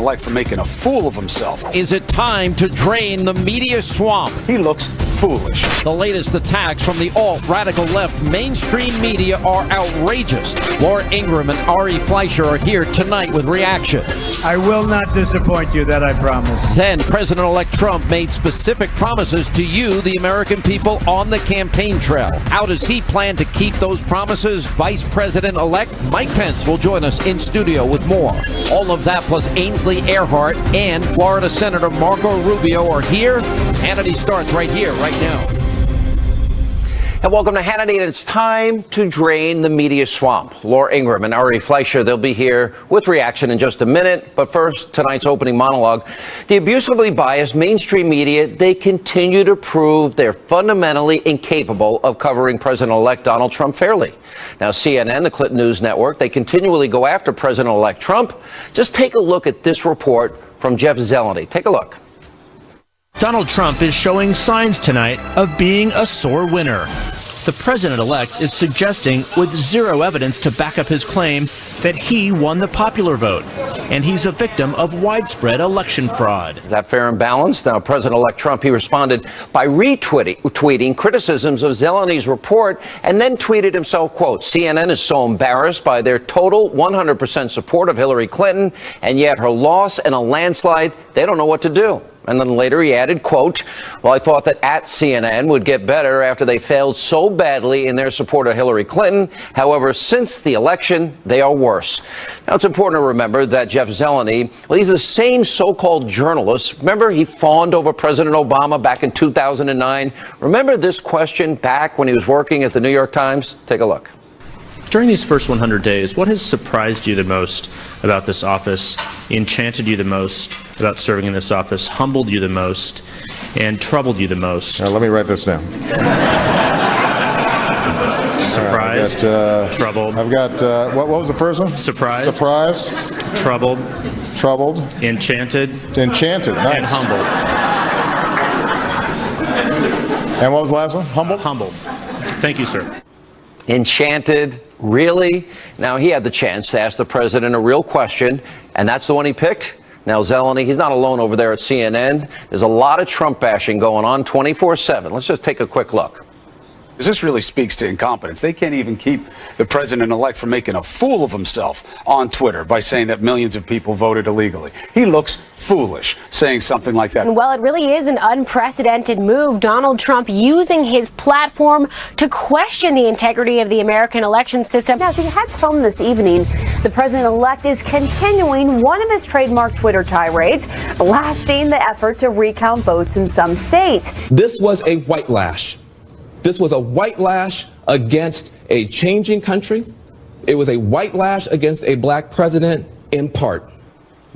Like for making a fool of himself. Is it time to drain the media swamp? He looks foolish. The latest attacks from the alt-radical left mainstream media are outrageous. Laura Ingraham and Ari Fleischer are here tonight with reaction. I will not disappoint you, that I promise. Then President-elect Trump made specific promises to you, the American people, on the campaign trail. How does he plan to keep those promises? Vice President-elect Mike Pence will join us in studio with more. All of that plus Ainsley Earhart and Florida Senator Marco Rubio are here. Hannity starts right here, right now. And welcome to Hannity, and it's time to drain the media swamp. Laura Ingraham and Ari Fleischer, they'll be here with reaction in just a minute. But first, tonight's opening monologue. The abusively biased mainstream media, they continue to prove they're fundamentally incapable of covering President-elect Donald Trump fairly. Now, CNN, the Clinton News Network, they continually go after President-elect Trump. Just take a look at this report from Jeff Zeleny. Take a look. Donald Trump is showing signs tonight of being a sore winner. The president-elect is suggesting, with zero evidence to back up his claim, that he won the popular vote, and he's a victim of widespread election fraud. Is that fair and balanced? Now, President-elect Trump, he responded by retweeting criticisms of Zeleny's report, and then tweeted himself, quote, CNN is so embarrassed by their total 100% support of Hillary Clinton, and yet her loss in a landslide, they don't know what to do. And then later he added, quote, well, I thought that at CNN would get better after they failed so badly in their support of Hillary Clinton. However, since the election, they are worse. Now, it's important to remember that Jeff Zeleny, well, he's the same so-called journalist. Remember, he fawned over President Obama back in 2009. Remember this question back when he was working at the New York Times? Take a look. During these first 100 days, what has surprised you the most about this office, enchanted you the most about serving in this office, humbled you the most, and troubled you the most? Let me write this down. Surprised, troubled. I've got, what was the first one? Surprised. Surprised. Troubled. Troubled. Enchanted. Enchanted, nice. And humbled. And what was the last one? Humbled? Humbled. Thank you, sir. Enchanted, really? Now, he had the chance to ask the president a real question, and that's the one he picked. Now, Zeleny, he's not alone over there at CNN. There's a lot of Trump bashing going on 24/7. Let's just take a quick look. This really speaks to incompetence. They can't even keep the president-elect from making a fool of himself on Twitter by saying that millions of people voted illegally. He looks foolish saying something like that. Well, it really is an unprecedented move. Donald Trump using his platform to question the integrity of the American election system. As he heads home this evening, the president-elect is continuing one of his trademark Twitter tirades, blasting the effort to recount votes in some states. This was a white lash. This was a white lash against a changing country. It was a white lash against a black president in part.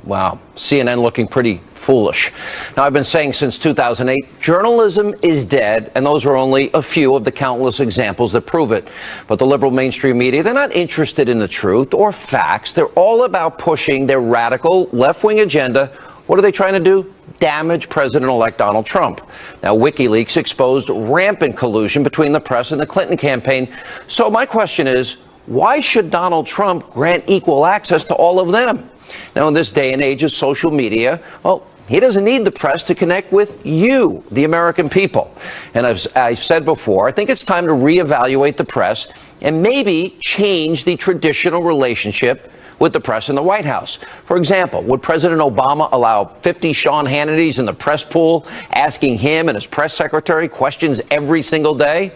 Wow, CNN looking pretty foolish. Now, I've been saying since 2008, journalism is dead, and those are only a few of the countless examples that prove it. But the liberal mainstream media, they're not interested in the truth or facts. They're all about pushing their radical left-wing agenda. What are they trying to do? Damage President-elect Donald Trump. Now, WikiLeaks exposed rampant collusion between the press and the Clinton campaign. So my question is, why should Donald Trump grant equal access to all of them? Now, in this day and age of social media, well, he doesn't need the press to connect with you, the American people. And as I've said before, I think it's time to reevaluate the press and maybe change the traditional relationship with the press in the White House. For example, would President Obama allow 50 Sean Hannitys in the press pool asking him and his press secretary questions every single day?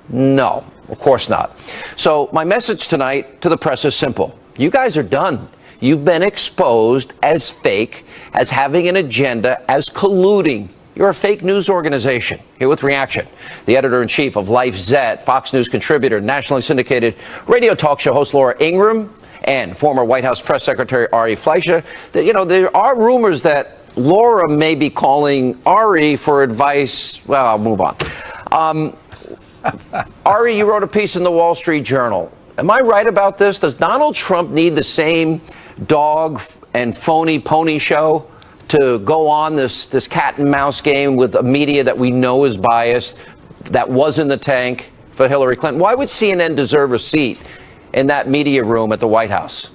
No, of course not. So my message tonight to the press is simple. You guys are done. You've been exposed as fake, as having an agenda, as colluding. You're a fake news organization. Here with reaction, the editor-in-chief of LifeZette, Fox News contributor, nationally syndicated radio talk show host Laura Ingraham, and former White House press secretary Ari Fleischer. There are rumors that Laura may be calling Ari for advice. Well, I'll move on. Ari, you wrote a piece in the Wall Street Journal. Am I right about this? Does Donald Trump need the same dog and phony pony show to go on this cat and mouse game with a media that we know is biased, that was in the tank for Hillary Clinton? Why would CNN deserve a seat in that media room at the White House?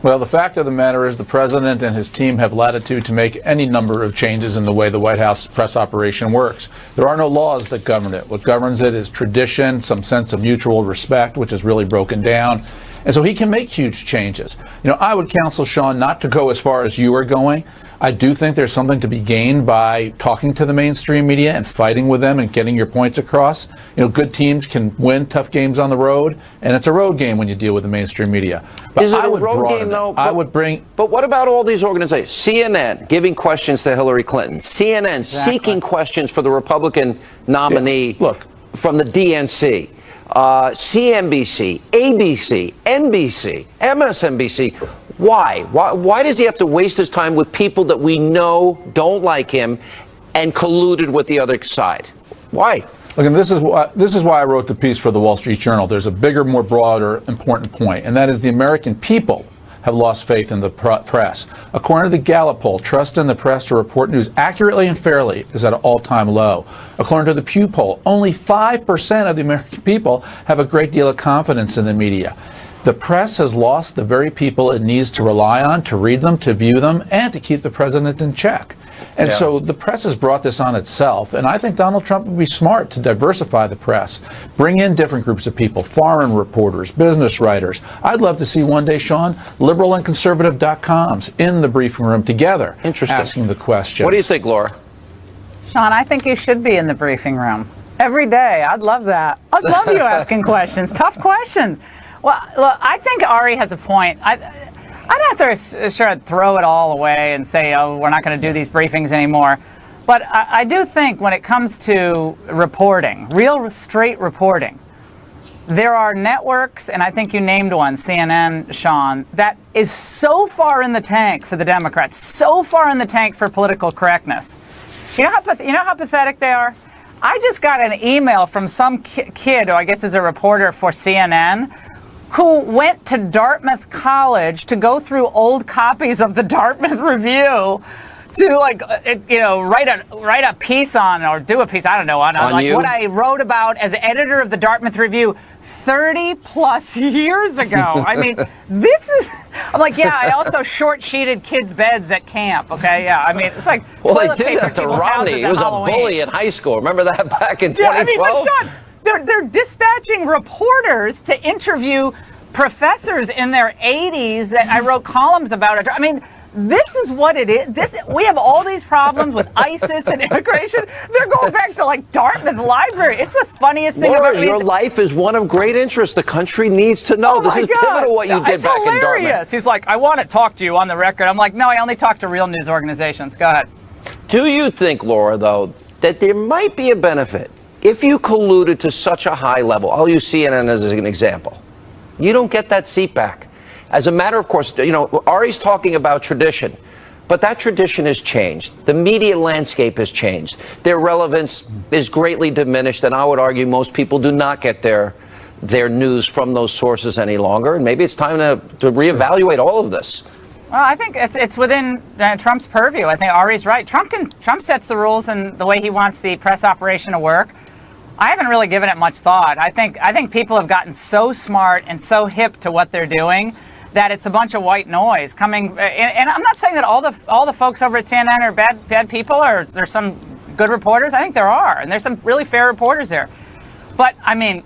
Well, the fact of the matter is the president and his team have latitude to make any number of changes in the way the White House press operation works. There are no laws that govern it. What governs it is tradition, some sense of mutual respect, which is really broken down. And so he can make huge changes. You know, I would counsel Sean not to go as far as you are going. I do think there's something to be gained by talking to the mainstream media and fighting with them and getting your points across. You know, good teams can win tough games on the road, and it's a road game when you deal with the mainstream media. But Is it I a would road broaden game, it. though? I would bring. But what about all these organizations? CNN giving questions to Hillary Clinton. CNN seeking questions for the Republican nominee from the DNC. CNBC, ABC, NBC, MSNBC. Why? Why does he have to waste his time with people that we know don't like him and colluded with the other side? Why? Look, and this is why I wrote the piece for the Wall Street Journal. There's a bigger, more broader, important point, and that is the American people have lost faith in the press. According to the Gallup poll, trust in the press to report news accurately and fairly is at an all-time low. According to the Pew poll, only 5% of the American people have a great deal of confidence in the media. The press has lost the very people it needs to rely on, to read them, to view them, and to keep the president in check. And so the press has brought this on itself, and I think Donald Trump would be smart to diversify the press, bring in different groups of people, foreign reporters, business writers. I'd love to see one day, Sean, liberal and conservative.coms in the briefing room together, asking the questions. What do you think, Laura? Sean, I think you should be in the briefing room every day. I'd love that. I'd love you asking questions, tough questions. Well, look, I think Ari has a point. I'd have to sure throw it all away and say, oh, we're not going to do these briefings anymore. But I do think when it comes to reporting, real straight reporting, there are networks, and I think you named one, CNN, Sean, that is so far in the tank for the Democrats, so far in the tank for political correctness. You know how pathetic they are? I just got an email from some kid, who I guess is a reporter for CNN, who went to Dartmouth College to go through old copies of the Dartmouth Review to, like, write a piece on, or do a piece, I don't know, on like what I wrote about as editor of the Dartmouth Review 30 plus years ago. I mean, I'm like, yeah, I also short-sheeted kids' beds at camp, okay? Yeah, I mean, it's like, well, they did that to Romney. He was a bully in high school. Remember that back in 2012? Yeah, I mean, but Sean, they're dispatching reporters to interview professors in their 80s that I wrote columns about it. I mean, this is what it is. We have all these problems with ISIS and immigration. They're going back to, like, Dartmouth Library. It's the funniest thing Laura, ever. your life is one of great interest. The country needs to know. This is pivotal what you did back in Dartmouth. He's like, I want to talk to you on the record. I'm like, no, I only talk to real news organizations. Go ahead. Do you think, Laura, though, that there might be a benefit if you colluded to such a high level? I'll use CNN as an example. You don't get that seat back. As a matter of course, you know, Ari's talking about tradition, but that tradition has changed. The media landscape has changed. Their relevance is greatly diminished, and I would argue most people do not get their news from those sources any longer, and maybe it's time to reevaluate all of this. Well, I think it's within Trump's purview. I think Ari's right. Trump sets the rules and the way he wants the press operation to work. I haven't really given it much thought. I think people have gotten so smart and so hip to what they're doing that it's a bunch of white noise coming. And I'm not saying that all the folks over at CNN are bad people, or there's some good reporters. I think there are, and there's some really fair reporters there. But I mean,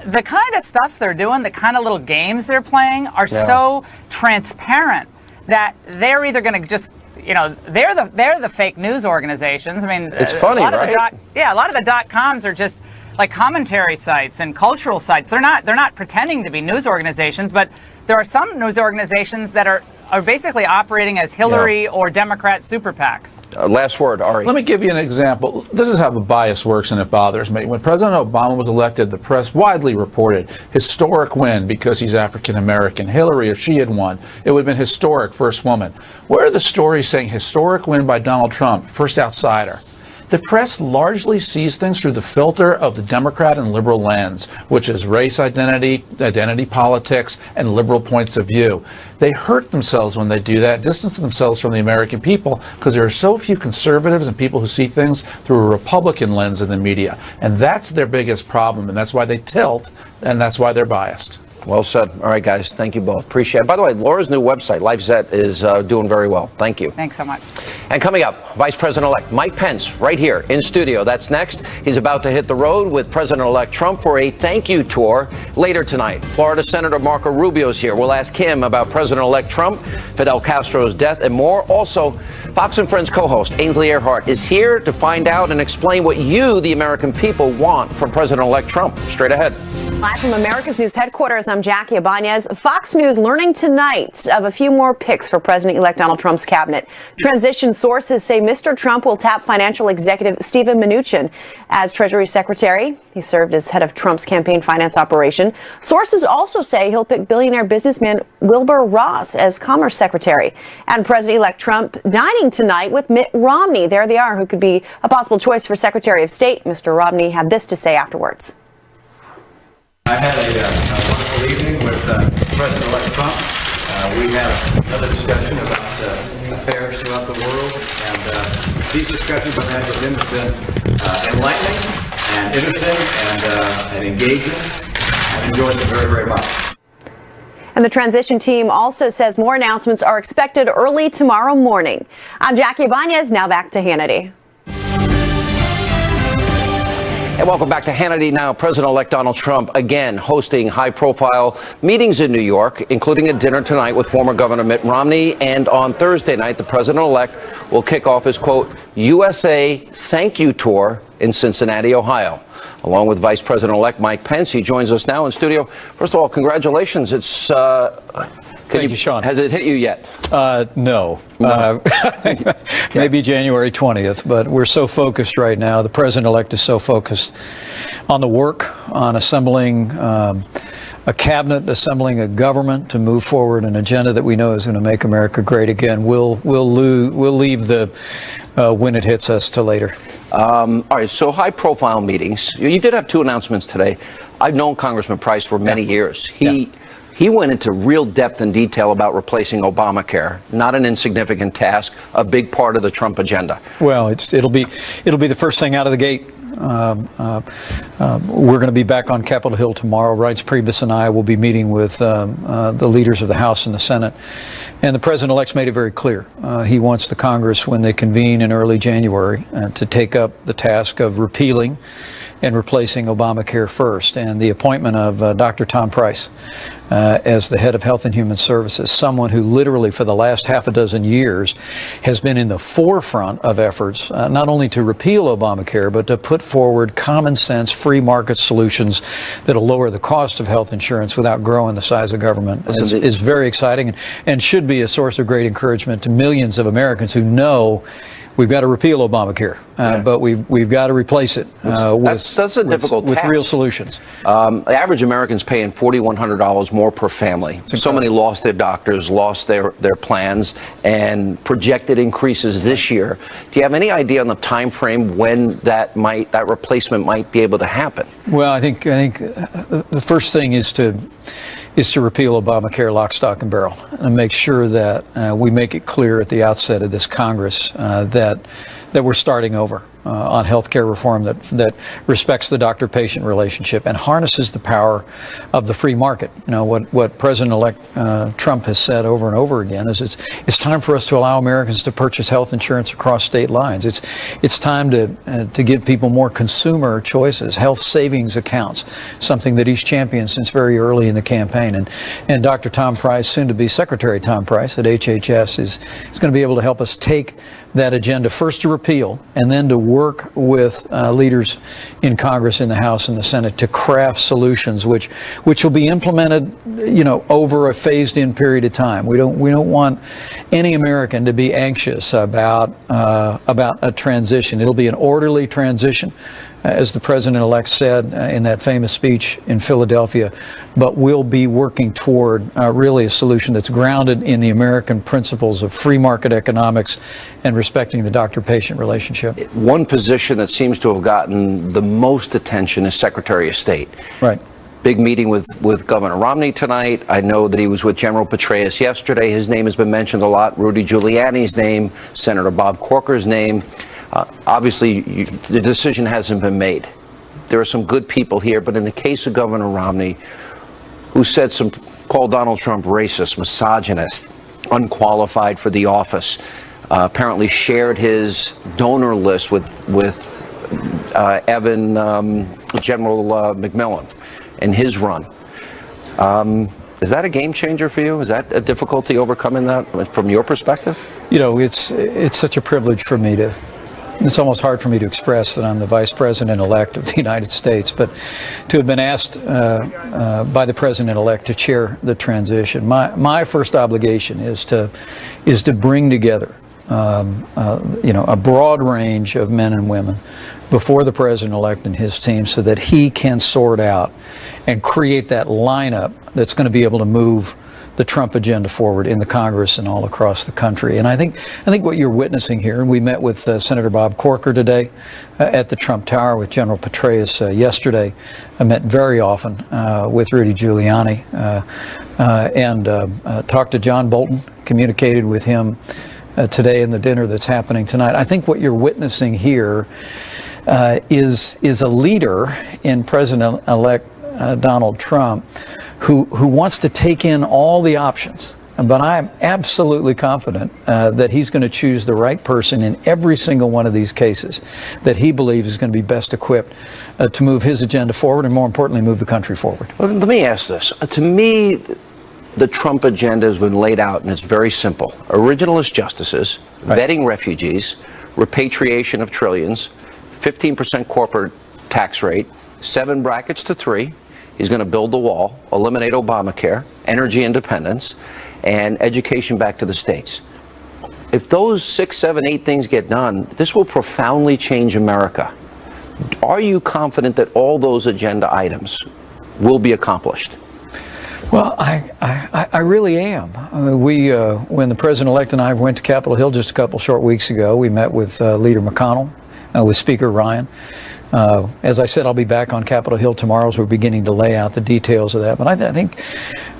the kind of stuff they're doing, the kind of little games they're playing, are so transparent that they're either going to just, you know, they're the fake news organizations. I mean, it's funny, right? A lot of the .coms are just like commentary sites and cultural sites. They're not pretending to be news organizations, but there are some news organizations that are basically operating as Hillary or Democrat super PACs. Last word, Ari. Let me give you an example. This is how the bias works, and it bothers me. When President Obama was elected, the press widely reported historic win because he's African American. Hillary, if she had won, it would have been historic, first woman. Where are the stories saying historic win by Donald Trump, first outsider? The press largely sees things through the filter of the Democrat and liberal lens, which is race identity politics, and liberal points of view. They hurt themselves when they do that, distance themselves from the American people, because there are so few conservatives and people who see things through a Republican lens in the media. And that's their biggest problem, and that's why they tilt, and that's why they're biased. Well said. All right, guys. Thank you both. Appreciate it. By the way, Laura's new website, LifeZet, is doing very well. Thank you. Thanks so much. And coming up, Vice President-elect Mike Pence right here in studio. That's next. He's about to hit the road with President-elect Trump for a thank you tour later tonight. Florida Senator Marco Rubio's here. We'll ask him about President-elect Trump, Fidel Castro's death, and more. Also, Fox and Friends co-host Ainsley Earhardt is here to find out and explain what you, the American people, want from President-elect Trump. Straight ahead. Live from America's News headquarters, I'm Jackie Ibanez. Fox News learning tonight of a few more picks for President-elect Donald Trump's cabinet. Transition sources say Mr. Trump will tap financial executive Steven Mnuchin as Treasury Secretary. He served as head of Trump's campaign finance operation. Sources also say he'll pick billionaire businessman Wilbur Ross as Commerce Secretary. And President-elect Trump dining tonight with Mitt Romney. There they are, who could be a possible choice for Secretary of State. Mr. Romney had this to say afterwards. I had a wonderful evening with President-elect Trump. We had another discussion about affairs throughout the world, and these discussions I've had with him have been enlightening and interesting and engaging. I've enjoyed them very, very much. And the transition team also says more announcements are expected early tomorrow morning. I'm Jackie Ibanez. Now back to Hannity. And welcome back to Hannity. Now, President-elect Donald Trump again hosting high-profile meetings in New York, including a dinner tonight with former Governor Mitt Romney. And on Thursday night, the president-elect will kick off his, quote, USA thank you tour in Cincinnati, Ohio. Along with Vice President-elect Mike Pence, he joins us now in studio. First of all, congratulations. It's Thank you, Sean. Has it hit you yet? No. Maybe January 20th, but we're so focused right now. The president-elect is so focused on the work, on assembling a cabinet, assembling a government to move forward an agenda that we know is going to make America great again. We'll leave the when it hits us to later. All right, so high-profile meetings. You did have two announcements today. I've known Congressman Price for many years. He went into real depth and detail about replacing Obamacare. Not an insignificant task, a big part of the Trump agenda. Well, it'll be the first thing out of the gate. We're going to be back on Capitol Hill tomorrow. Reince Priebus and I will be meeting with the leaders of the House and the Senate. And the president-elect's made it very clear. He wants the Congress, when they convene in early January, to take up the task of repealing and replacing Obamacare first. And the appointment of Dr. Tom Price as the head of Health and Human Services, someone who literally for the last half a dozen years has been in the forefront of efforts not only to repeal Obamacare, but to put forward common sense, free market solutions that'll lower the cost of health insurance without growing the size of government is very exciting and should be a source of great encouragement to millions of Americans who know we've got to repeal Obamacare, but we've got to replace it that's a difficult with task. Real solutions. The average American's paying $4,100 more per family. So many lost their doctors, lost their plans, and projected increases this year. Do you have any idea on the time frame when that replacement might be able to happen? Well, I think the first thing is to repeal Obamacare lock, stock, and barrel, and make sure that we make it clear at the outset of this Congress that we're starting over on health care reform that respects the doctor-patient relationship and harnesses the power of the free market. You know, what President-elect Trump has said over and over again is it's time for us to allow Americans to purchase health insurance across state lines. It's time to give people more consumer choices, health savings accounts, something that he's championed since very early in the campaign. And Dr. Tom Price, soon to be Secretary Tom Price at HHS, is going to be able to help us take that agenda first to repeal and then to work with leaders in Congress, in the House and the Senate to craft solutions which will be implemented, over a phased-in period of time. We don't want any American to be anxious about a transition. It'll be an orderly transition, as the president-elect said in that famous speech in Philadelphia, but we'll be working toward really a solution that's grounded in the American principles of free market economics and respecting the doctor-patient relationship. One position that seems to have gotten the most attention is Secretary of State. Right. Big meeting with Governor Romney tonight. I know that he was with General Petraeus yesterday. His name has been mentioned a lot. Rudy Giuliani's name, Senator Bob Corker's name. Obviously, the decision hasn't been made. There are some good people here, but in the case of Governor Romney, who called Donald Trump racist, misogynist, unqualified for the office, apparently shared his donor list with General McMillan in his run. Is that a game changer for you? Is that a difficulty overcoming that from your perspective? You know, it's such a privilege for me to. It's almost hard for me to express that I'm the Vice President-elect of the United States, but to have been asked by the President-elect to chair the transition, my first obligation is to bring together a broad range of men and women before the President-elect and his team so that he can sort out and create that lineup that's going to be able to move the Trump agenda forward in the Congress and all across the country. And I think what you're witnessing here, and we met with Senator Bob Corker today at the Trump Tower with General Petraeus yesterday. I met very often with Rudy Giuliani and talked to John Bolton, communicated with him today in the dinner that's happening tonight. I think what you're witnessing here is a leader in President-elect Donald Trump who wants to take in all the options. But I'm absolutely confident that he's going to choose the right person in every single one of these cases that he believes is going to be best equipped to move his agenda forward and, more importantly, move the country forward. Well, let me ask this. To me, the Trump agenda has been laid out, and it's very simple. Originalist justices, vetting refugees, repatriation of trillions, 15% corporate tax rate, 7 brackets to 3. He's going to build the wall, eliminate Obamacare, energy independence, and education back to the states. If those 6, 7, 8 things get done, this will profoundly change America. Are you confident that all those agenda items will be accomplished? Well, I really am. When the President-elect and I went to Capitol Hill just a couple short weeks ago, we met with Leader McConnell, with Speaker Ryan. As I said, I'll be back on Capitol Hill tomorrow as we're beginning to lay out the details of that. But I think,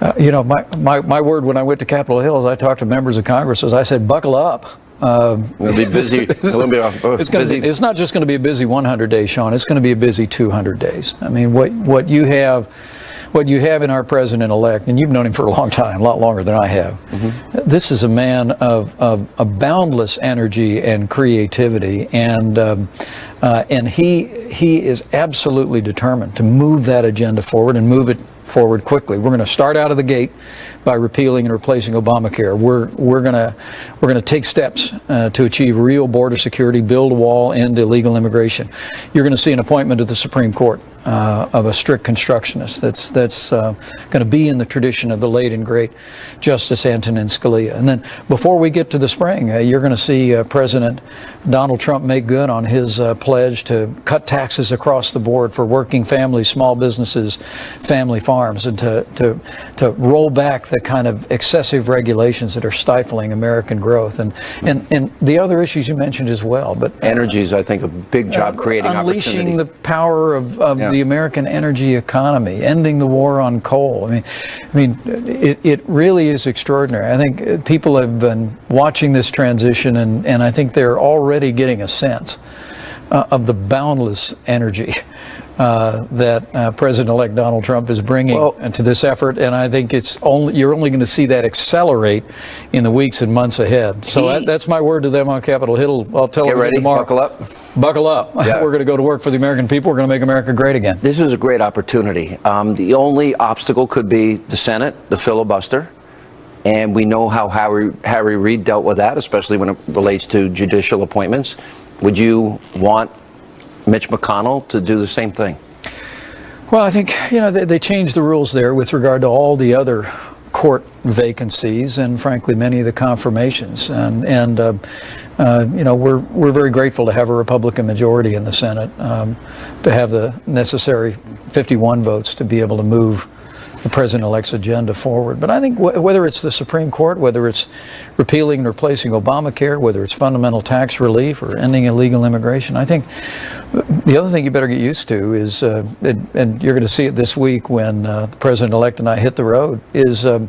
my word when I went to Capitol Hill as I talked to members of Congress is I said, buckle up. It'll be busy. It's not just going to be a busy 100 days, Sean. It's going to be a busy 200 days. I mean, what you have in our President-elect, and you've known him for a long time, a lot longer than I have. Mm-hmm. This is a man of boundless energy and creativity, and he is absolutely determined to move that agenda forward and move it forward quickly. We're going to start out of the gate by repealing and replacing Obamacare. We're going to take steps to achieve real border security, build a wall, end illegal immigration. You're going to see an appointment to the Supreme Court of a strict constructionist that's going to be in the tradition of the late and great Justice Antonin Scalia. And then before we get to the spring, you're going to see President Donald Trump make good on his pledge to cut taxes across the board for working families, small businesses, family farms, and to roll back the kind of excessive regulations that are stifling American growth and the other issues you mentioned as well. But energy is, I think, a big job creating unleashing opportunity. The power of the American energy economy, ending the war on coal. I mean, it really is extraordinary. I think people have been watching this transition, and I think they're already getting a sense of the boundless energy that President-elect Donald Trump is bringing to this effort, and I think you're only going to see that accelerate in the weeks and months ahead. So that's my word to them on Capitol Hill. I'll tell them ready, tomorrow. buckle up. Buckle up. Yeah. We're going to go to work for the American people. We're going to make America great again. This is a great opportunity. The only obstacle could be the Senate, the filibuster. And we know how Harry Reid dealt with that, especially when it relates to judicial appointments. Would you want Mitch McConnell to do the same thing? Well, I think, they changed the rules there with regard to all the other court vacancies and, frankly, many of the confirmations. And we're very grateful to have a Republican majority in the Senate, to have the necessary 51 votes to be able to move the President-elect's agenda forward. But I think whether it's the Supreme Court, whether it's repealing and replacing Obamacare, whether it's fundamental tax relief or ending illegal immigration, I think the other thing you better get used to is, and you're going to see it this week when the President-elect and I hit the road, is a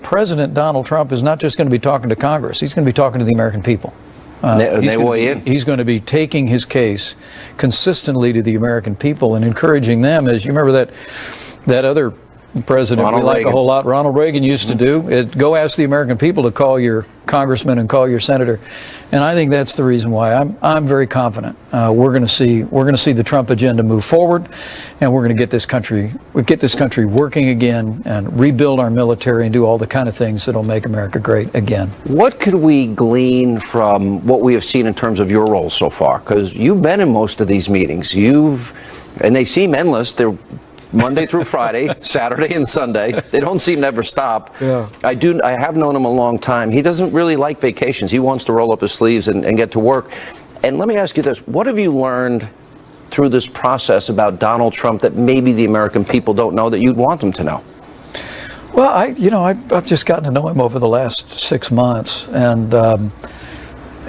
President Donald Trump is not just going to be talking to Congress, he's going to be talking to the American people. He's going to be taking his case consistently to the American people and encouraging them, as you remember that other president Ronald we like Reagan. a whole lot, Ronald Reagan, used to do. Go ask the American people to call your congressman and call your senator, and I think that's the reason why I'm very confident we're going to see the Trump agenda move forward, and we're going to get this country working again and rebuild our military and do all the kind of things that'll make America great again. What could we glean from what we have seen in terms of your role so far? Because you've been in most of these meetings. And they seem endless. They're Monday through Friday, Saturday and Sunday. They don't seem to ever stop. Yeah. I have known him a long time. He doesn't really like vacations. He wants to roll up his sleeves and get to work. And let me ask you this. What have you learned through this process about Donald Trump that maybe the American people don't know that you'd want them to know? Well, I've just gotten to know him over the last 6 months, and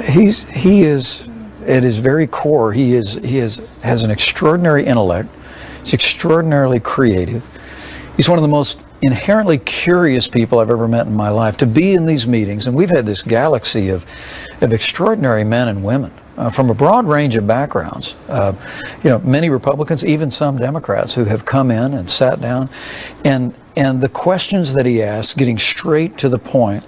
he is at his very core. He has an extraordinary intellect. He's extraordinarily creative. He's one of the most inherently curious people I've ever met in my life. To be in these meetings, and we've had this galaxy of extraordinary men and women from a broad range of backgrounds. Many Republicans, even some Democrats, who have come in and sat down, and the questions that he asks, getting straight to the point,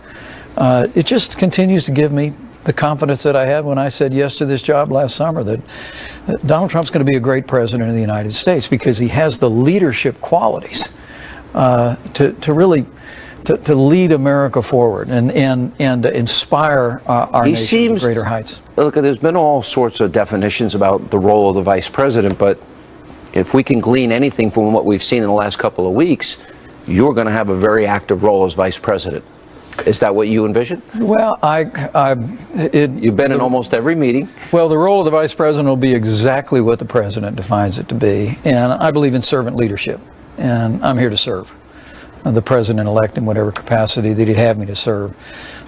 it just continues to give me the confidence that I had when I said yes to this job last summer, that Donald Trump's going to be a great president of the United States because he has the leadership qualities to really lead America forward and inspire our nation to greater heights. Look, there's been all sorts of definitions about the role of the vice president, but if we can glean anything from what we've seen in the last couple of weeks, you're going to have a very active role as vice president. Is that what you envision? Well, you've been in almost every meeting. Well, the role of the vice president will be exactly what the president defines it to be, and I believe in servant leadership, and I'm here to serve the president-elect in whatever capacity that he'd have me to serve.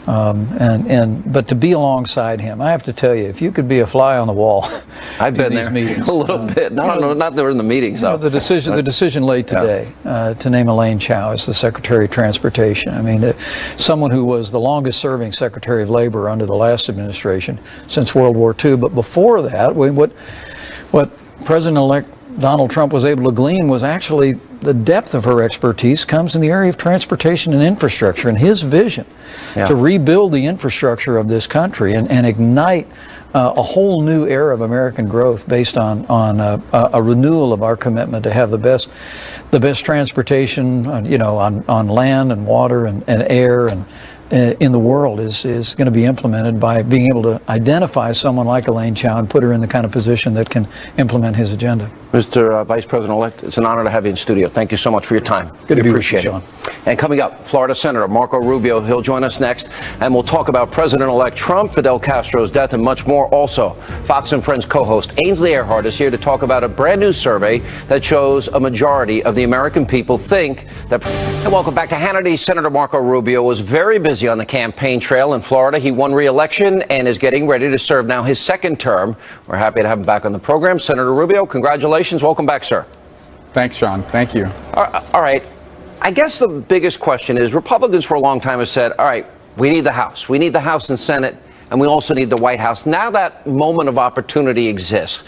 But to be alongside him, I have to tell you, if you could be a fly on the wall, I've been there meetings, a little bit. Not during the meetings. The decision late today to name Elaine Chao as the Secretary of Transportation. I mean, someone who was the longest-serving Secretary of Labor under the last administration since World War II. But before that, what President-elect Donald Trump was able to glean was actually the depth of her expertise comes in the area of transportation and infrastructure, and his vision to rebuild the infrastructure of this country and ignite a whole new era of American growth based on a renewal of our commitment to have the best transportation, on land and water and air and in the world is going to be implemented by being able to identify someone like Elaine Chao and put her in the kind of position that can implement his agenda. Mr. Vice President-elect, it's an honor to have you in studio. Thank you so much for your time. Good to be appreciate with you, Sean. And coming up, Florida Senator Marco Rubio. He'll join us next, and we'll talk about President-elect Trump, Fidel Castro's death, and much more. Also, Fox and Friends co-host Ainsley Earhardt is here to talk about a brand new survey that shows a majority of the American people think that. And welcome back to Hannity. Senator Marco Rubio was very busy on the campaign trail in Florida. He won re-election and is getting ready to serve now his second term. We're happy to have him back on the program. Senator Rubio, congratulations. Welcome back, sir. Thanks, Sean. Thank you. All right. I guess the biggest question is Republicans for a long time have said, all right, we need the House. We need the House and Senate, and we also need the White House. Now that moment of opportunity exists.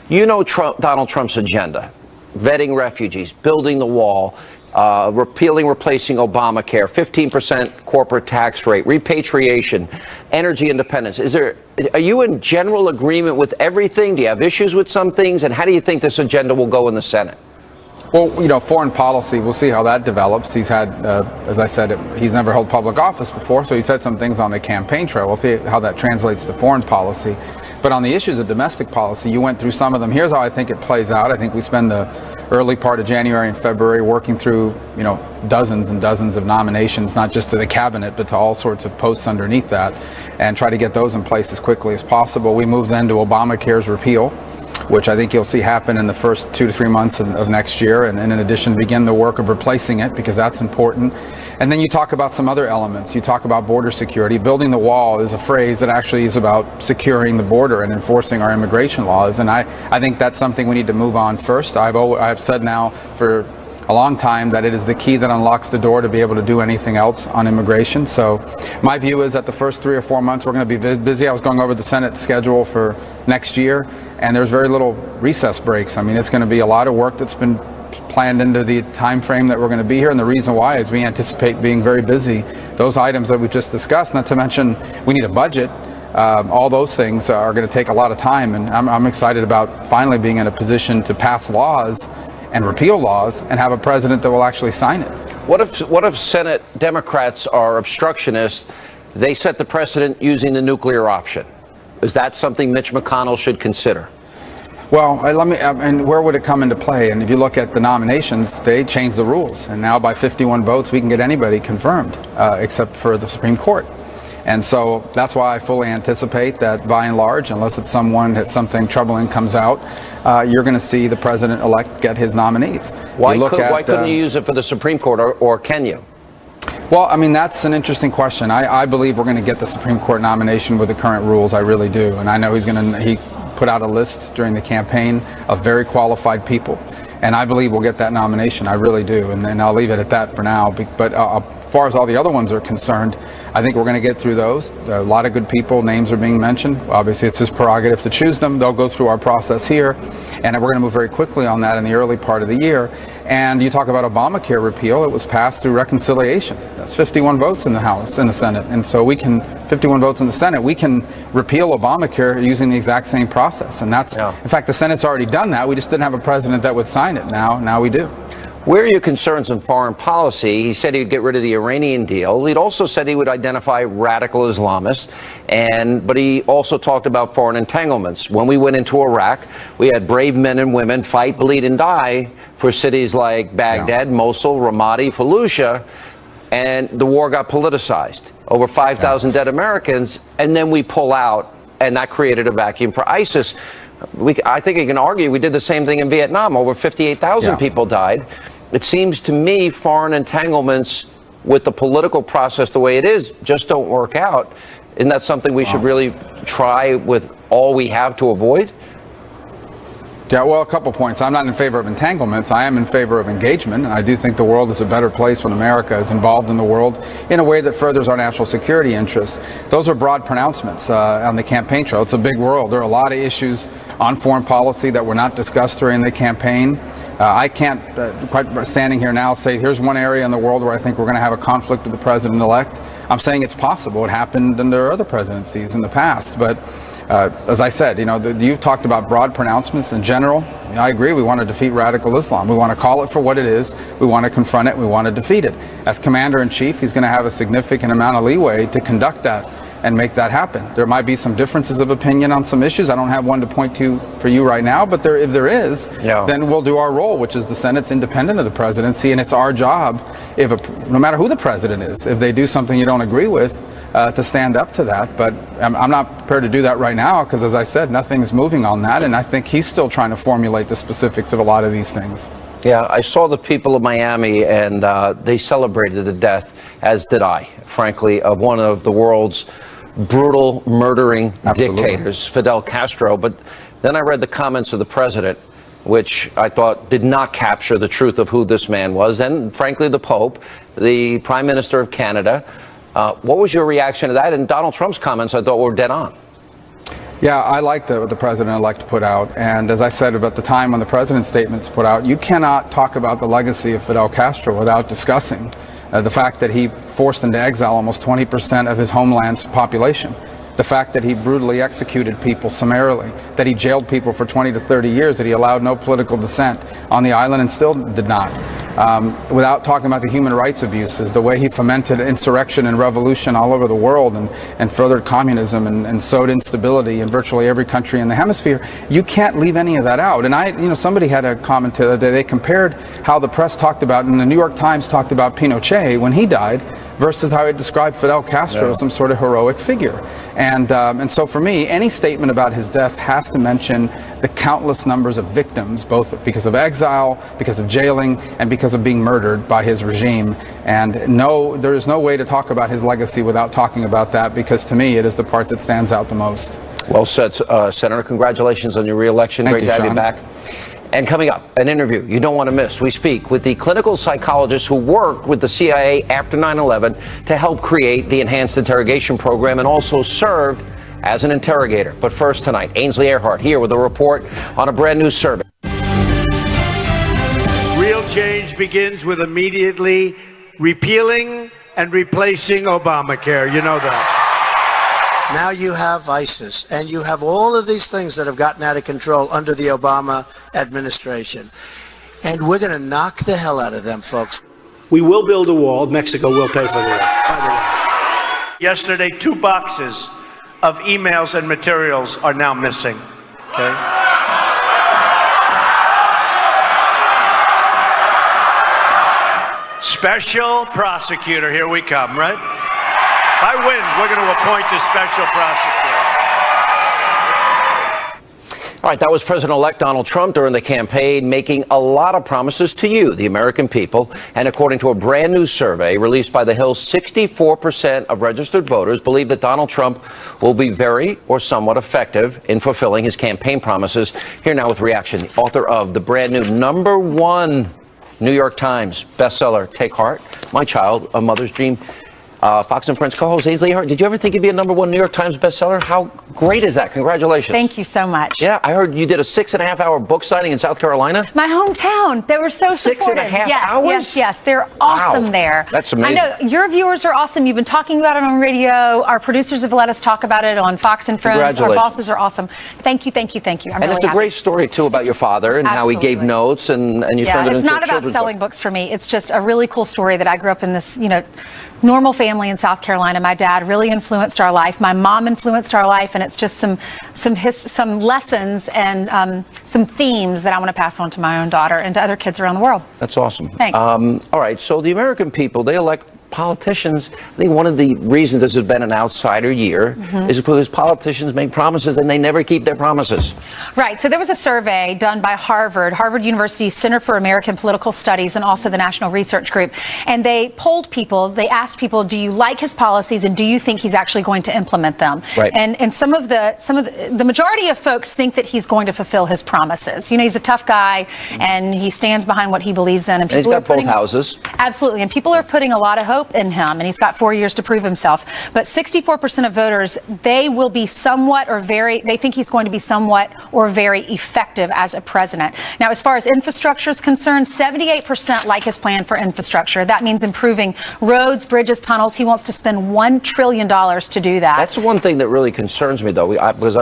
You know Donald Trump's agenda, vetting refugees, building the wall, replacing Obamacare, 15% corporate tax rate, repatriation, energy independence. Are you in general agreement with everything? Do you have issues with some things? And how do you think this agenda will go in the Senate? Well, foreign policy, we'll see how that develops. He's had, as I said, he's never held public office before, so he said some things on the campaign trail. We'll see how that translates to foreign policy. But on the issues of domestic policy, you went through some of them. Here's how I think it plays out. I think we spend the early part of January and February working through, dozens and dozens of nominations, not just to the cabinet, but to all sorts of posts underneath that, and try to get those in place as quickly as possible. We move then to Obamacare's repeal, which I think you'll see happen in the first 2 to 3 months of next year, and in addition begin the work of replacing it, because that's important. And then you talk about some other elements. You talk about border security. Building the wall is a phrase that actually is about securing the border and enforcing our immigration laws, and I think that's something we need to move on first. I've said now for a long time that it is the key that unlocks the door to be able to do anything else on immigration. So my view is that the first 3 or 4 months we're going to be busy. I was going over the Senate schedule for next year, and there's very little recess breaks. I mean, it's going to be a lot of work that's been planned into the time frame that we're going to be here. And the reason why is we anticipate being very busy. Those items that we just discussed, not to mention we need a budget. All those things are going to take a lot of time. And I'm excited about finally being in a position to pass laws and repeal laws and have a president that will actually sign it. What if Senate Democrats are obstructionists? They set the precedent using the nuclear option. Is that something Mitch McConnell should consider? Well, and where would it come into play? And if you look at the nominations, they changed the rules. And now by 51 votes, we can get anybody confirmed, except for the Supreme Court. And so that's why I fully anticipate that by and large, unless it's someone that something troubling comes out, you're going to see the president-elect get his nominees. Why couldn't you use it for the Supreme Court, or can you? Well, I mean, that's an interesting question. I believe we're going to get the Supreme Court nomination with the current rules. I really do. And I know he put out a list during the campaign of very qualified people. And I believe we'll get that nomination. I really do. And I'll leave it at that for now. But as far as all the other ones are concerned, I think we're going to get through those. A lot of good people, names are being mentioned. Obviously, it's his prerogative to choose them. They'll go through our process here. And we're going to move very quickly on that in the early part of the year. And you talk about Obamacare repeal, it was passed through reconciliation. That's 51 votes in the House, in the Senate. And so 51 votes in the Senate, we can repeal Obamacare using the exact same process. And that's, in fact, the Senate's already done that. We just didn't have a president that would sign it. Now we do. Where are your concerns on foreign policy? He said he'd get rid of the Iranian deal. He'd also said he would identify radical Islamists, but he also talked about foreign entanglements. When we went into Iraq, we had brave men and women fight, bleed, and die for cities like Baghdad, Mosul, Ramadi, Fallujah, and the war got politicized. Over 5,000 dead Americans, and then we pull out, and that created a vacuum for ISIS. I think you can argue we did the same thing in Vietnam. Over 58,000 people died. It seems to me foreign entanglements with the political process the way it is just don't work out. Isn't that something we should really try with all we have to avoid? Yeah, well, a couple points. I'm not in favor of entanglements. I am in favor of engagement. And I do think the world is a better place when America is involved in the world in a way that furthers our national security interests. Those are broad pronouncements on the campaign trail. It's a big world. There are a lot of issues on foreign policy that were not discussed during the campaign. I can't, quite standing here now, say here's one area in the world where I think we're going to have a conflict with the president-elect. I'm saying it's possible. It happened under other presidencies in the past. But as I said, you've talked about broad pronouncements in general. I agree. We want to defeat radical Islam. We want to call it for what it is. We want to confront it. We want to defeat it. As commander-in-chief, he's going to have a significant amount of leeway to conduct that and make that happen. There might be some differences of opinion on some issues. I don't have one to point to for you right now, but if there is, then we'll do our role, which is the Senate's independent of the presidency, and it's our job, no matter who the president is, if they do something you don't agree with, to stand up to that. But I'm not prepared to do that right now because, as I said, nothing's moving on that, and I think he's still trying to formulate the specifics of a lot of these things. Yeah, I saw the people of Miami, and they celebrated the death, as did I, frankly, of one of the world's brutal, murdering dictators, Fidel Castro. But then I read the comments of the president, which I thought did not capture the truth of who this man was, and frankly, the Pope, the Prime Minister of Canada. What was your reaction to that? And Donald Trump's comments, I thought, were dead on. Yeah, I liked what the president-elect put out. And as I said about the time when the president's statement's put out, you cannot talk about the legacy of Fidel Castro without discussing the fact that he forced into exile almost 20% of his homeland's population. The fact that he brutally executed people summarily, that he jailed people for 20 to 30 years, that he allowed no political dissent on the island and still did not. Without talking about the human rights abuses, the way he fomented insurrection and revolution all over the world and furthered communism and sowed instability in virtually every country in the hemisphere. You can't leave any of that out. And somebody had a comment the other day. They compared how the press talked about, and the New York Times talked about Pinochet when he died, versus how it described Fidel Castro as some sort of heroic figure. And so for me, any statement about his death has to mention the countless numbers of victims, both because of exile, because of jailing, and because of being murdered by his regime. And no, there is no way to talk about his legacy without talking about that, because to me, it is the part that stands out the most. Well said, Senator. Congratulations on your re-election. Great to have you back. And coming up, an interview you don't want to miss. We speak with the clinical psychologist who worked with the CIA after 9/11 to help create the enhanced interrogation program and also served as an interrogator. But first tonight, Ainsley Earhardt here with a report on a brand new survey. change begins with immediately repealing and replacing Obamacare. You know that. Now you have ISIS, and you have all of these things that have gotten out of control under the Obama administration. And we're going to knock the hell out of them, folks. We will build a wall. Mexico will pay for the wall, by the way. Yesterday, 2 boxes of emails and materials are now missing. Okay? Special prosecutor, here we come, right? If I win, we're going to appoint a special prosecutor. All right, that was President-elect Donald Trump during the campaign, making a lot of promises to you, the American people. And according to a brand new survey released by The Hill, 64% of registered voters believe that Donald Trump will be very or somewhat effective in fulfilling his campaign promises. Here now with reaction, the author of the brand new #1 New York Times bestseller, Take Heart, My Child, A Mother's Dream. Fox and Friends co-host Ainsley Hart, did you ever think you'd be a #1 New York Times bestseller? How great is that? Congratulations. Thank you so much. Yeah, I heard you did a 6.5-hour book signing in South Carolina. My hometown. They were so supportive. 6.5 hours? Yes. They're awesome there. That's amazing. I know your viewers are awesome. You've been talking about it on radio. Our producers have let us talk about it on Fox and Friends. Congratulations. Our bosses are awesome. Thank you. I'm and really it's a happy. great story too about your father and how he gave notes and you turned it into a children's book. It's not about selling books for me. It's just a really cool story that I grew up in this, normal family in South Carolina. My dad really influenced our life. My mom influenced our life, and it's just some lessons and some themes that I want to pass on to my own daughter and to other kids around the world. That's awesome. Thanks. All right, so the American people, they elect politicians. I think one of the reasons this has been an outsider year is because politicians make promises and they never keep their promises. Right. So there was a survey done by Harvard University's Center for American Political Studies and also the National Research Group. And they polled people. They asked people, do you like his policies and do you think he's actually going to implement them? Right. And the majority of folks think that he's going to fulfill his promises. He's a tough guy and he stands behind what he believes in. And people he's got both houses. Absolutely. And people are putting a lot of hope in him, and he's got 4 years to prove himself. But 64% of voters, they will be they think he's going to be somewhat or very effective as a president. Now, as far as infrastructure is concerned, 78% like his plan for infrastructure. That means improving roads, bridges, tunnels. He wants to spend $1 trillion to do that. That's one thing that really concerns me, though, because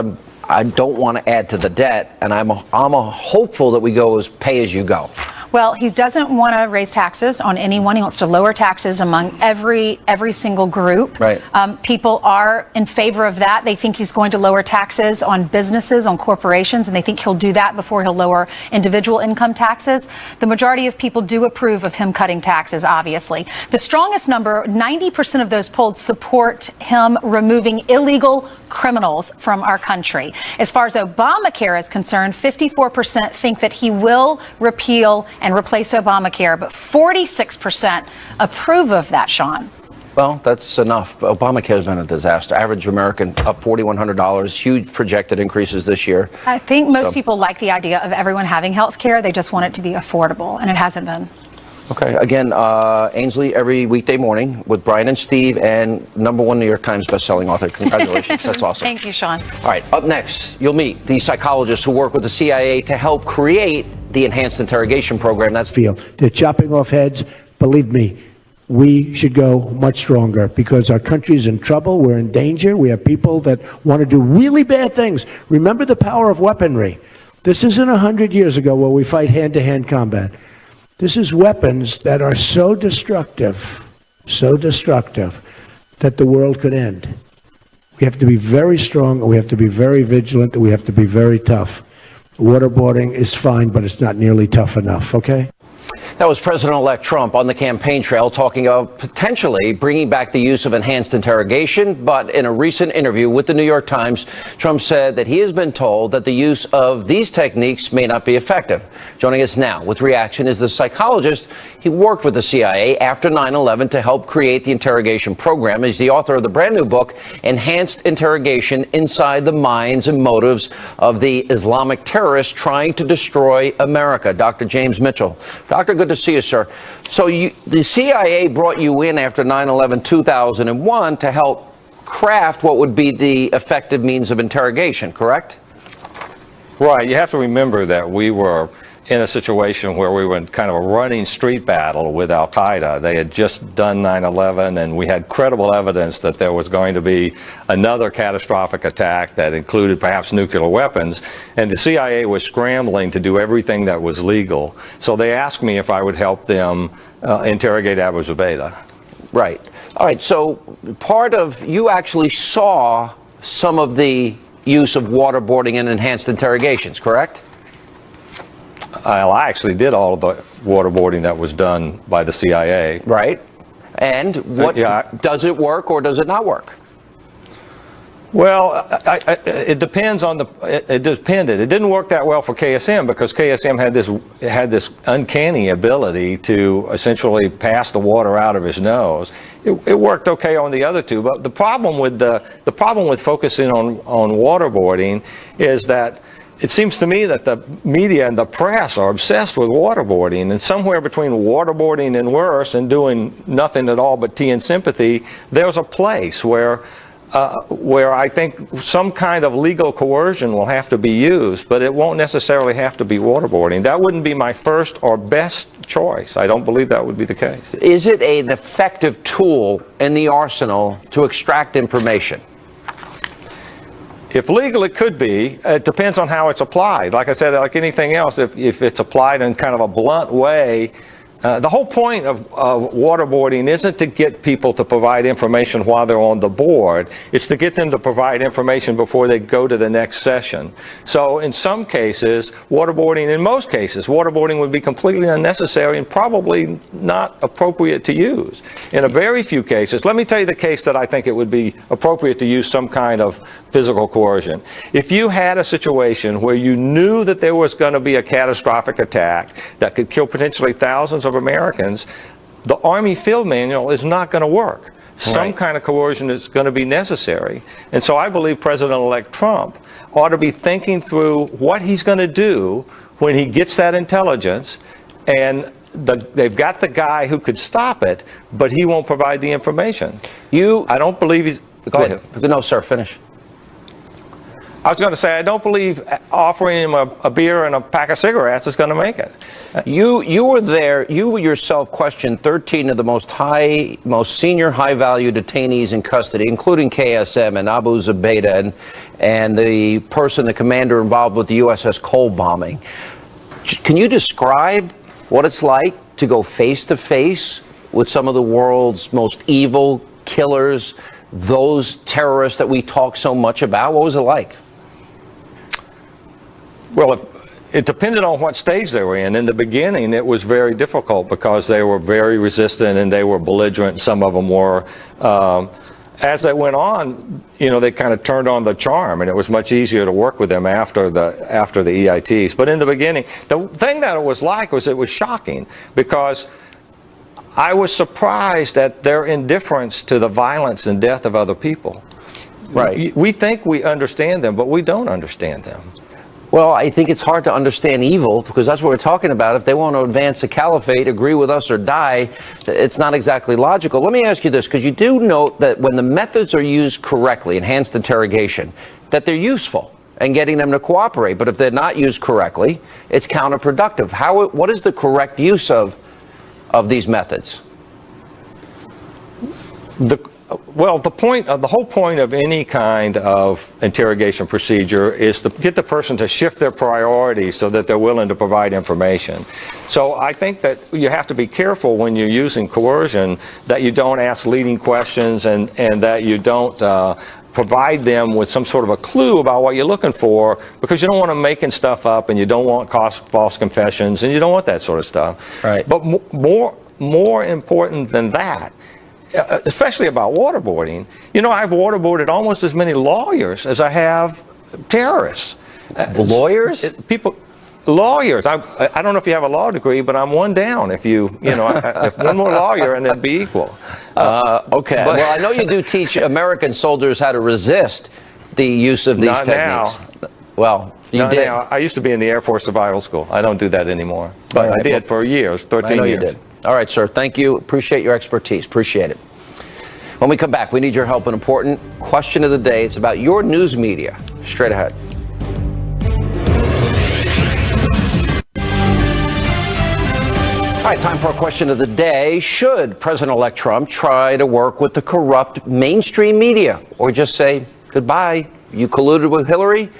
I don't want to add to the debt, and I'm hopeful that we go as pay as you go. Well, he doesn't want to raise taxes on anyone. He wants to lower taxes among every single group. Right. People are in favor of that. They think he's going to lower taxes on businesses, on corporations, and they think he'll do that before he'll lower individual income taxes. The majority of people do approve of him cutting taxes, obviously. The strongest number, 90% of those polled support him removing illegal criminals from our country. As far as Obamacare is concerned, 54% think that he will repeal and replace Obamacare, but 46% approve of that, Sean. Well, that's enough. Obamacare has been a disaster. Average American up $4,100, huge projected increases this year. I think most people like the idea of everyone having health care. They just want it to be affordable, and it hasn't been. Okay, again, Ainsley every weekday morning with Brian and Steve and #1 New York Times bestselling author. Congratulations, that's awesome. Thank you, Sean. All right, up next, you'll meet the psychologists who work with the CIA to help create the enhanced interrogation program. They're chopping off heads. Believe me, we should go much stronger because our country's in trouble. We're in danger. We have people that want to do really bad things. Remember the power of weaponry. This isn't 100 years ago where we fight hand-to-hand combat. This is weapons that are so destructive that the world could end. We have to be very strong, and we have to be very vigilant, and we have to be very tough. Waterboarding is fine, but it's not nearly tough enough, okay? That was President-elect Trump on the campaign trail talking about potentially bringing back the use of enhanced interrogation. But in a recent interview with the New York Times, Trump said that he has been told that the use of these techniques may not be effective. Joining us now with reaction is the psychologist. He worked with the CIA after 9/11 to help create the interrogation program. He's the author of the brand new book, Enhanced Interrogation: Inside the Minds and Motives of the Islamic Terrorists Trying to Destroy America. Dr. James Mitchell. Doctor, good to see you, sir. So the CIA brought you in after 9/11-2001 to help craft what would be the effective means of interrogation, correct? Right. You have to remember that we were in a situation where we were in kind of a running street battle with Al Qaeda. They had just done 9/11, and we had credible evidence that there was going to be another catastrophic attack that included perhaps nuclear weapons, and the CIA was scrambling to do everything that was legal. So they asked me if I would help them interrogate Abu Zubaydah. Right. All right. So part of you actually saw some of the use of waterboarding and enhanced interrogations, correct? I actually did all of the waterboarding that was done by the CIA. Right. And what does it work or does it not work? Well, it depends on it depended. It didn't work that well for KSM because KSM had this uncanny ability to essentially pass the water out of his nose. It worked okay on the other two, but the problem with focusing on waterboarding is that it seems to me that the media and the press are obsessed with waterboarding, and somewhere between waterboarding and worse and doing nothing at all but tea and sympathy, there's a place where I think some kind of legal coercion will have to be used, but it won't necessarily have to be waterboarding. That wouldn't be my first or best choice. I don't believe that would be the case. Is it an effective tool in the arsenal to extract information? If legal, it could be. It depends on how it's applied. Like I said, like anything else, if it's applied in kind of a blunt way, the whole point of waterboarding isn't to get people to provide information while they're on the board. It's to get them to provide information before they go to the next session. So in some cases, in most cases, waterboarding would be completely unnecessary and probably not appropriate to use. In a very few cases, let me tell you the case that I think it would be appropriate to use some kind of physical coercion. If you had a situation where you knew that there was going to be a catastrophic attack that could kill potentially thousands of Americans, the Army Field Manual is not going to work. Some kind of coercion is going to be necessary. And so I believe President-elect Trump ought to be thinking through what he's going to do when he gets that intelligence, and they've got the guy who could stop it, but he won't provide the information. I don't believe he's... Go ahead. No, sir, finish. I was going to say, I don't believe offering him a beer and a pack of cigarettes is going to make it. You were there. You yourself questioned 13 of the most senior high-value detainees in custody, including KSM and Abu Zubaydah and the commander involved with the USS Cole bombing. Can you describe what it's like to go face-to-face with some of the world's most evil killers, those terrorists that we talk so much about? What was it like? Well, it depended on what stage they were in. In the beginning, it was very difficult because they were very resistant and they were belligerent. Some of them were. As they went on, they kind of turned on the charm, and it was much easier to work with them after the EITs. But in the beginning, the thing that it was like was it was shocking because I was surprised at their indifference to the violence and death of other people. Right. We think we understand them, but we don't understand them. Well, I think it's hard to understand evil because that's what we're talking about. If they want to advance a caliphate, agree with us or die, it's not exactly logical. Let me ask you this, because you do note that when the methods are used correctly, enhanced interrogation, that they're useful and getting them to cooperate. But if they're not used correctly, it's counterproductive. What is the correct use of these methods? The whole point of any kind of interrogation procedure is to get the person to shift their priorities so that they're willing to provide information. So I think that you have to be careful when you're using coercion that you don't ask leading questions and that you don't provide them with some sort of a clue about what you're looking for, because you don't want them making stuff up and you don't want false confessions and you don't want that sort of stuff. Right. But more important than that, especially about waterboarding, I've waterboarded almost as many lawyers as I have terrorists. Lawyers? Lawyers. I don't know if you have a law degree, but I'm one down. If if one more lawyer and it'd be equal. Okay. Well, I know you do teach American soldiers how to resist the use of these techniques. Now. Well, you did. Now. I used to be in the Air Force Survival School. I don't do that anymore, but I did for years, 13 years. I know you did. All right, sir. Thank you. Appreciate your expertise. Appreciate it. When we come back, we need your help. An important question of the day. It's about your news media. Straight ahead. All right, time for a question of the day. Should President-elect Trump try to work with the corrupt mainstream media or just say, goodbye, you colluded with Hillary?